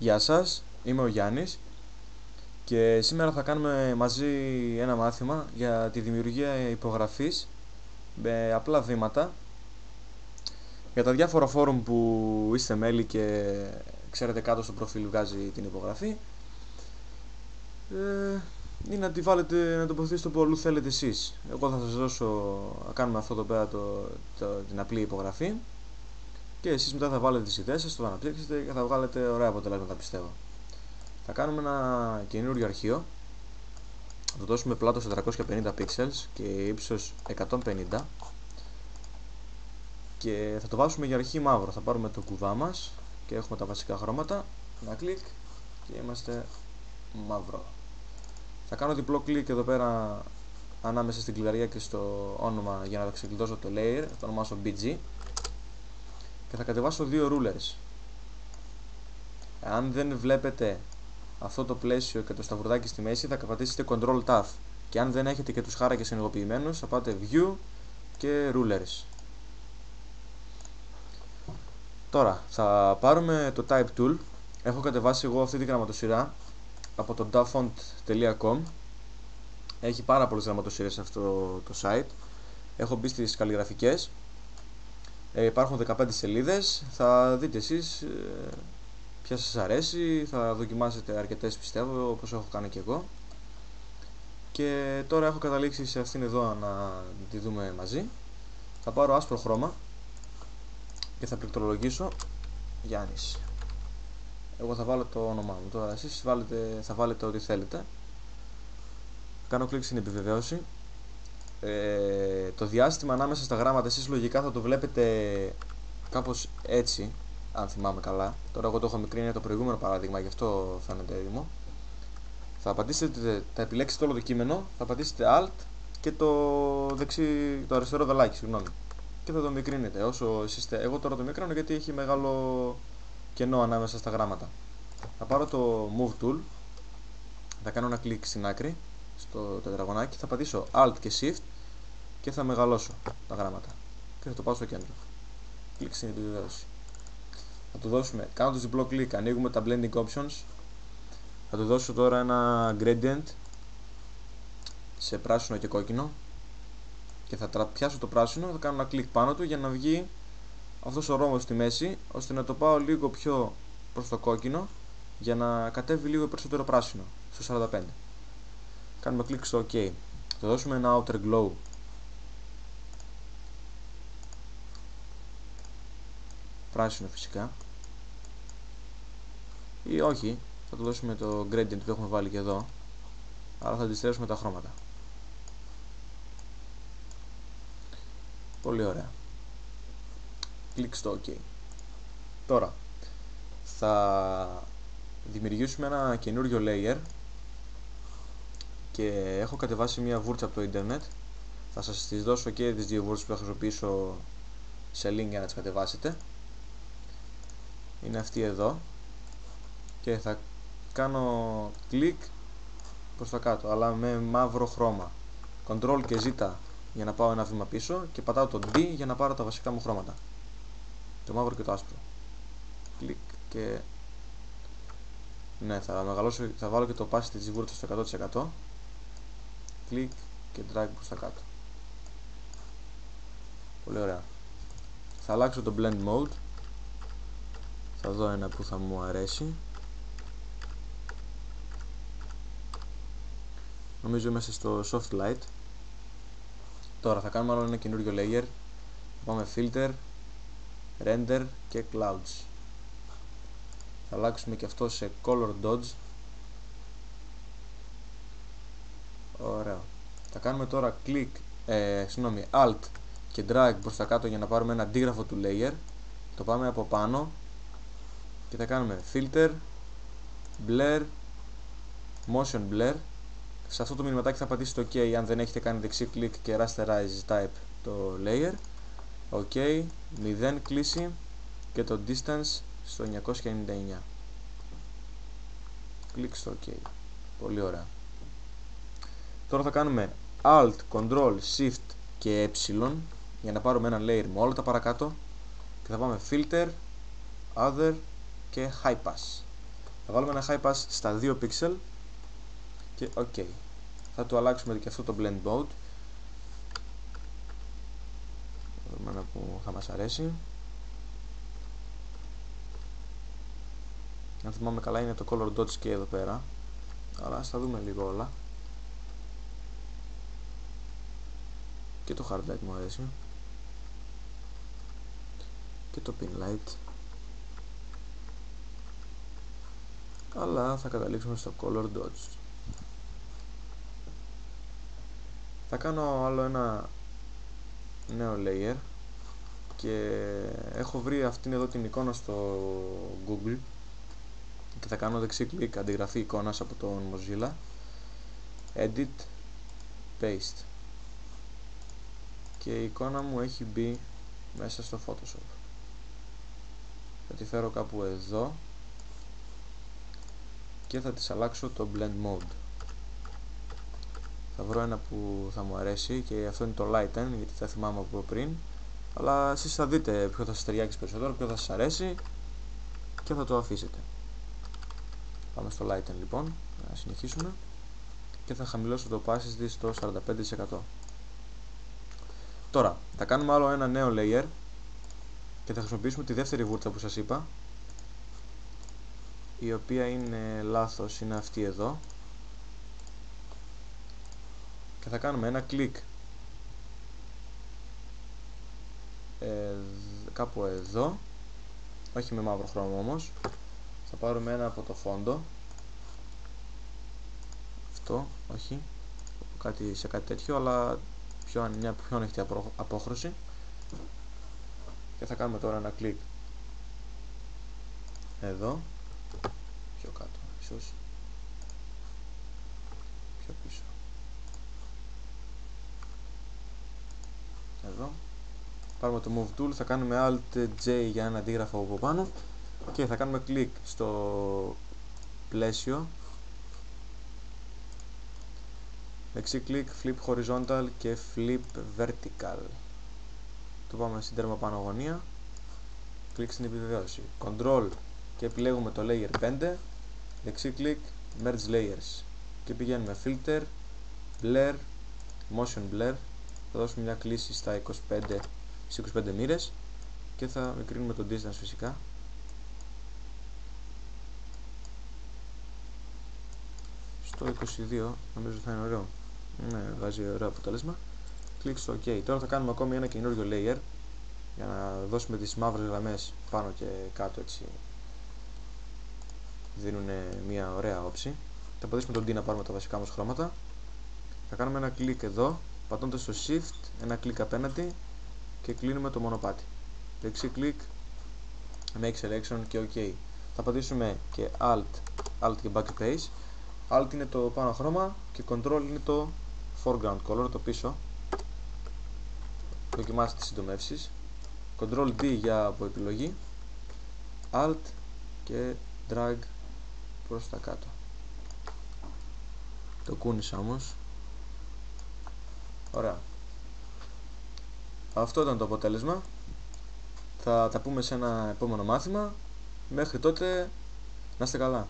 Γεια σας, είμαι ο Γιάννης και σήμερα θα κάνουμε μαζί ένα μάθημα για τη δημιουργία υπογραφής με απλά βήματα για τα διάφορα φόρουμ που είστε μέλη και ξέρετε κάτω στο προφίλ βγάζει την υπογραφή ή να τη βάλετε, να τοποθετήσετε όπου αλλού θέλετε εσείς. Εγώ θα σας δώσω να κάνουμε αυτό εδώ πέρα την απλή υπογραφή και εσείς μετά θα βάλετε τις ιδέες σας, το αναπτύξετε και θα βγάλετε ωραία αποτελέσματα, πιστεύω. Θα κάνουμε ένα καινούριο αρχείο. Θα το δώσουμε πλάτος 450 pixels και ύψος 150 και θα το βάσουμε για αρχή μαύρο. Θα πάρουμε το κουβά μας και έχουμε τα βασικά χρώματα, ένα κλικ και είμαστε μαύρο. Θα κάνω διπλό κλικ εδώ πέρα ανάμεσα στην κλειδαριά και στο όνομα για να ξεκλειδώσω το layer, θα το ονομάσω BG και θα κατεβάσω δύο rulers. Αν δεν βλέπετε αυτό το πλαίσιο και το σταυρουδάκι στη μέση, θα πατήσετε Ctrl Tab και αν δεν έχετε και τους χάρακες ενεργοποιημένους θα πάτε View και Rulers. Τώρα θα πάρουμε το Type Tool. Έχω κατεβάσει εγώ αυτή τη γραμματοσυρά από το dafont.com. Έχει πάρα πολλές γραμματοσυρές σε αυτό το site. Έχω μπει στις καλλιγραφικές. Υπάρχουν 15 σελίδες. Θα δείτε εσείς ποια σας αρέσει, θα δοκιμάσετε αρκετές, πιστεύω, όπως έχω κάνει και εγώ. Και τώρα έχω καταλήξει σε αυτήν εδώ να τη δούμε μαζί. Θα πάρω άσπρο χρώμα και θα πληκτρολογήσω Γιάννης. Εγώ θα βάλω το όνομά μου, τώρα εσείς θα βάλετε ό,τι θέλετε. Κάνω κλικ στην επιβεβαίωση. Το διάστημα ανάμεσα στα γράμματα εσείς λογικά θα το βλέπετε κάπως έτσι, αν θυμάμαι καλά. Τώρα εγώ το έχω μικρύνει από το προηγούμενο παράδειγμα, γι' αυτό φαίνεται έτοιμο. Θα επιλέξετε όλο το κείμενο, θα πατήσετε Alt και το αριστερό δελάκι, συγγνώμη. Και θα το μικρύνετε όσο εσείς. Εγώ τώρα το μικρύνω γιατί έχει μεγάλο κενό ανάμεσα στα γράμματα. Θα πάρω το Move Tool, θα κάνω ένα κλικ στην άκρη, στο τετραγωνάκι, θα πατήσω Alt και Shift και θα μεγαλώσω τα γράμματα. Και θα το πάω στο κέντρο. Κλικ στην επιβεβαίωση. Θα του δώσουμε, κάνοντας διπλό κλικ, ανοίγουμε τα Blending Options. Θα του δώσω τώρα ένα Gradient σε πράσινο και κόκκινο και θα πιάσω το πράσινο, θα κάνω ένα κλικ πάνω του για να βγει αυτός ο ρόμος στη μέση, ώστε να το πάω λίγο πιο προς το κόκκινο για να κατέβει λίγο περισσότερο πράσινο, στο 45. Κάνουμε κλικ στο OK. Θα δώσουμε ένα Outer Glow πράσινο φυσικά, ή όχι, θα του δώσουμε το Gradient που έχουμε βάλει και εδώ, αλλά θα αντιστρέψουμε τα χρώματα. Πολύ ωραία. Κλικ στο OK. Τώρα θα δημιουργήσουμε ένα καινούριο layer και έχω κατεβάσει μια βούρτσα από το ίντερνετ. Θα σας τις δώσω και τις δύο βούρτσες που θα χρησιμοποιήσω σε link για να τις κατεβάσετε. Είναι αυτή εδώ και θα κάνω κλικ προς τα κάτω, αλλά με μαύρο χρώμα. Ctrl και Z για να πάω ένα βήμα πίσω και πατάω το D για να πάρω τα βασικά μου χρώματα, το μαύρο και το άσπρο. Κλικ και ναι, θα βάλω και το opacity της βούρτσας στο 100%. Κλικ και drag προς τα κάτω. Πολύ ωραία. Θα αλλάξω το blend mode. Θα δω ένα που θα μου αρέσει. Νομίζω είμαστε στο soft light. Τώρα θα κάνουμε άλλο ένα καινούριο layer. Θα πάμε filter, render και clouds. Θα αλλάξουμε και αυτό σε color dodge. Ωραία. Θα κάνουμε τώρα alt και drag προς τα κάτω για να πάρουμε ένα αντίγραφο του layer. Το πάμε από πάνω και θα κάνουμε filter, blur, motion blur. Σε αυτό το μηνυματάκι θα πατήσετε OK αν δεν έχετε κάνει δεξί κλικ και rasterize type το layer. OK, 0 κλίση και το distance στο 999. Κλικ στο OK. Πολύ ωραία. Τώρα θα κάνουμε Alt, Ctrl, Shift και E για να πάρουμε ένα layer με όλα τα παρακάτω και θα πάμε Filter, Other και High Pass. Θα βάλουμε ένα high pass στα 2 pixel και ok. Θα του αλλάξουμε και αυτό το blend mode. Ένα που θα μας αρέσει. Αν θυμάμαι καλά είναι το color dodge και εδώ πέρα, αλλά ας τα δούμε λίγο όλα. Και το hard light μου αρέσει και το pin light, αλλά θα καταλήξουμε στο color dodge. Θα κάνω άλλο ένα νέο layer και έχω βρει αυτήν εδώ την εικόνα στο Google και θα κάνω δεξί κλικ, αντιγραφή εικόνας από τον Mozilla, edit, paste, και η εικόνα μου έχει μπει μέσα στο Photoshop. Θα τη φέρω κάπου εδώ και θα της αλλάξω το blend mode. Θα βρω ένα που θα μου αρέσει και αυτό είναι το lighten, γιατί θα θυμάμαι από πριν, αλλά εσείς θα δείτε ποιο θα σας ταιριάξει περισσότερο, ποιο θα σας αρέσει και θα το αφήσετε. Πάμε στο lighten λοιπόν, να συνεχίσουμε και θα χαμηλώσω το opacity στο 45%. Τώρα θα κάνουμε άλλο ένα νέο layer και θα χρησιμοποιήσουμε τη δεύτερη βούρτσα που σας είπα, η οποία είναι λάθος, είναι αυτή εδώ, και θα κάνουμε ένα κλικ κάπου εδώ, όχι με μαύρο χρώμα όμως. Θα πάρουμε ένα από το φόντο, αυτό, όχι, σε κάτι τέτοιο, αλλά μια πιο ανοιχτή απόχρωση, και θα κάνουμε τώρα ένα κλικ εδώ, πιο κάτω ίσως, πιο πίσω, εδώ. Πάρουμε το Move Tool, θα κάνουμε Alt J για ένα αντίγραφο από πάνω και θα κάνουμε κλικ στο πλαίσιο, δεξί κλικ, Flip Horizontal και Flip Vertical. Το πάμε στην τέρμα πάνω γωνία, κλικ στην επιβεβαίωση, Control και επιλέγουμε το Layer 5, δεξί κλικ, Merge Layers και πηγαίνουμε Filter, Blur, Motion Blur. Θα δώσουμε μια κλίση στα 25 μοίρες και θα μικρύνουμε το distance φυσικά. Στο 22 νομίζω θα είναι ωραίο. Ναι, βγάζει ωραίο αποτέλεσμα. Κλικ στο OK. Τώρα θα κάνουμε ακόμη ένα καινούριο layer για να δώσουμε τις μαύρες γραμμές πάνω και κάτω, έτσι δίνουν μια ωραία όψη. Θα πατήσουμε τον D να πάρουμε τα βασικά μας χρώματα. Θα κάνουμε ένα κλικ εδώ, πατώντας στο Shift, ένα κλικ απέναντι και κλείνουμε το μονοπάτι. Δεξί κλικ, Make Selection και OK. Θα πατήσουμε και Alt και Backspace. Alt είναι το πάνω χρώμα και Control είναι το Foreground Color, το πίσω. Δοκιμάστε τις συντομεύσεις. Control D για από επιλογή, Alt και Drag προς τα κάτω. Το κούνησα όμως. Ωραία. Αυτό ήταν το αποτέλεσμα. Θα τα πούμε σε ένα επόμενο μάθημα. Μέχρι τότε να είστε καλά.